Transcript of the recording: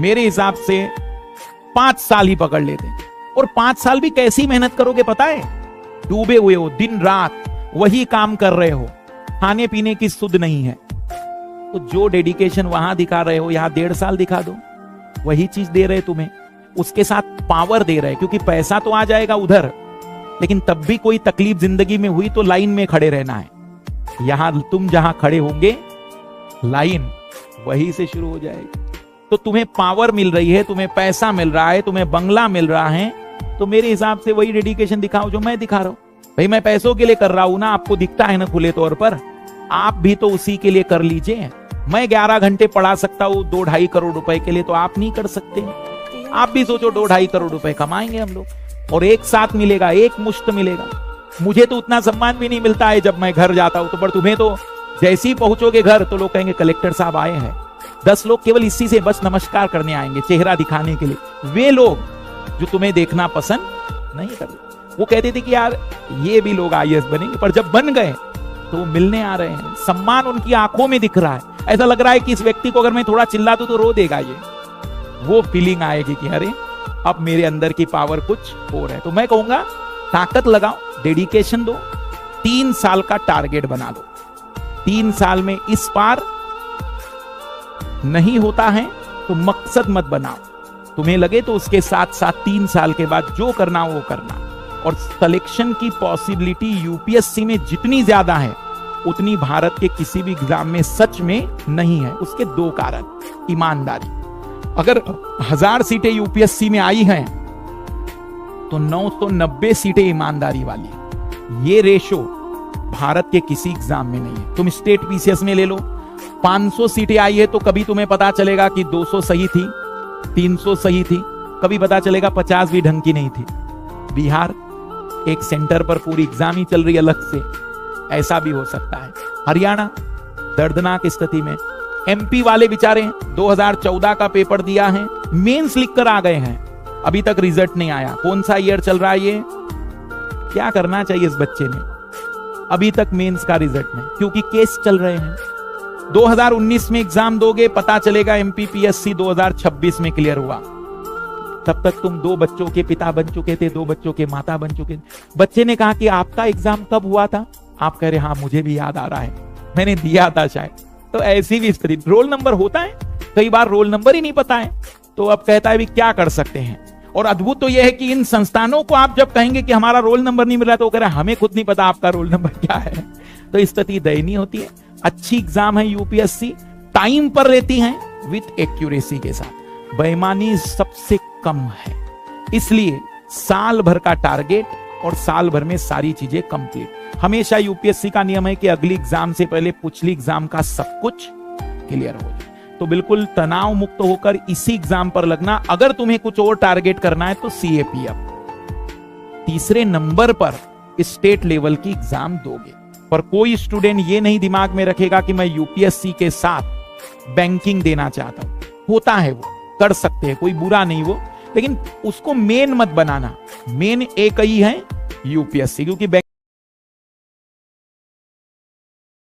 मेरे हिसाब से 5 साल ही पकड़ लेते। और 5 साल भी कैसी मेहनत करोगे पता है? डूबे हुए हो, दिन रात वही काम कर रहे हो, खाने पीने की सुध नहीं है। तो जो डेडिकेशन वहां दिखा रहे हो, यहां 1.5 साल दिखा दो, वही चीज दे रहे तुम्हें, उसके साथ पावर दे रहे। क्योंकि पैसा तो आ जाएगा उधर, लेकिन तब भी कोई तकलीफ जिंदगी में हुई तो लाइन में खड़े रहना है। यहां तुम जहां खड़े होंगे, लाइन वही से शुरू हो जाएगी। तो तुम्हें पावर मिल रही है, तुम्हें पैसा मिल रहा है, तुम्हें बंगला मिल रहा है, तो मेरे हिसाब से वही डेडिकेशन दिखाओ जो मैं दिखा रहा हूं। भाई मैं पैसों के लिए कर रहा हूं ना, आपको दिखता है ना खुले तौर पर, आप भी तो उसी के लिए कर लीजिए। मैं 11 घंटे पढ़ा सकता हूं 2-2.5 करोड़ रुपए के लिए, तो आप नहीं कर सकते? आप भी सोचो 2-2.5 करोड़ रुपए कमाएंगे हम लोग, और एक साथ मिलेगा, एक मुश्त मिलेगा। मुझे तो उतना सम्मान भी नहीं मिलता है जब मैं घर जाता हूं, तो पर तुम्हें तो जैसे ही पहुंचोगे घर तो लोग कहेंगे कलेक्टर साहब आए हैं। 10 लोग केवल इसी से बस नमस्कार करने आएंगे, चेहरा दिखाने के लिए। वे लोग जो तुम्हें देखना पसंद नहीं करते, वो कहते थे कि यार ये भी लोग IAS बनेंगे, पर जब बन गए तो वो मिलने आ रहे हैं। सम्मान उनकी आंखों में दिख रहा है। ऐसा लग रहा है कि इस व्यक्ति को अगर मैं थोड़ा चिल्ला दूं तो रो देगा ये। वो फीलिंग आएगी कि अरे अब मेरे अंदर की पावर कुछ और है। तो मैं कहूंगा ताकत लगाओ, डेडिकेशन दो, 3 साल का टारगेट बना दो। 3 साल में इस पार नहीं होता है तो मकसद मत बनाओ। तुम्हें लगे तो उसके साथ साथ 3 साल के बाद जो करना वो करना। और सिलेक्शन की पॉसिबिलिटी UPSC में जितनी ज्यादा है उतनी भारत के किसी भी एग्जाम में सच में नहीं है। उसके 2 कारण। ईमानदारी, अगर 1000 सीटें UPSC में आई हैं तो 990 सीटें ईमानदारी वाली। ये रेशो भारत के किसी एग्जाम में नहीं है। तुम स्टेट PCS में ले लो, 500 सीटें आई है तो कभी तुम्हें पता चलेगा कि 200 सही थी, 300 सही थी, कभी पता चलेगा 50 भी ढंग की नहीं थी। बिहार एक सेंटर पर पूरी एग्जाम ही चल रही अलग से, ऐसा भी हो सकता है। हरियाणा दर्दनाक स्थिति में। MP वाले बेचारे 2014 का पेपर दिया है, मेंस लिख कर आ गए हैं, अभी तक रिजल्ट नहीं आया। कौन सा ईयर चल रहा है ये? क्या करना चाहिए इस बच्चे ने? अभी तक मेंस का रिजल्ट नहीं, क्योंकि केस चल रहे हैं। 2019 में एग्जाम दोगे, पता चलेगा MPPSC 2026 में क्लियर हुआ। तब तक तुम 2 बच्चों के पिता बन चुके थे, 2 बच्चों के माता बन चुके थे। बच्चे ने कहा कि आपका एग्जाम कब हुआ था? आप कह रहे हाँ मुझे भी याद आ रहा है, मैंने दिया था शायद। तो ऐसी भी स्थिति। रोल नंबर होता है, कई बार रोल नंबर ही नहीं पता है, तो अब कहता है भी क्या कर सकते हैं। और अद्भुत तो यह है कि इन संस्थानों को आप जब कहेंगे कि हमारा रोल नंबर नहीं मिल रहा, तो वो कह रहे हैं हमें खुद नहीं पता आपका रोल नंबर क्या है। तो स्थिति दयनीय होती है। अच्छी एग्जाम है UPSC, टाइम पर रहती है विथ एक्यूरेसी के साथ, बेईमानी सबसे कम है। इसलिए साल भर का टारगेट और साल भर में सारी चीजें कंप्लीट। हमेशा UPSC का नियम है कि अगली एग्जाम से पहले पिछली एग्जाम का सब कुछ क्लियर हो जाए। तो बिल्कुल तनाव मुक्त होकर इसी एग्जाम पर लगना। अगर तुम्हें कुछ और टारगेट करना है तो CAPF, 3रे नंबर पर स्टेट लेवल की एग्जाम दोगे। पर कोई स्टूडेंट ये नहीं दिमाग में रखेगा कि मैं UPSC के साथ बैंकिंग देना चाहता हूं। होता है, वो कर सकते हैं, कोई बुरा नहीं वो, लेकिन उसको मेन मत बनाना। मेन एक ही है UPSC, क्योंकि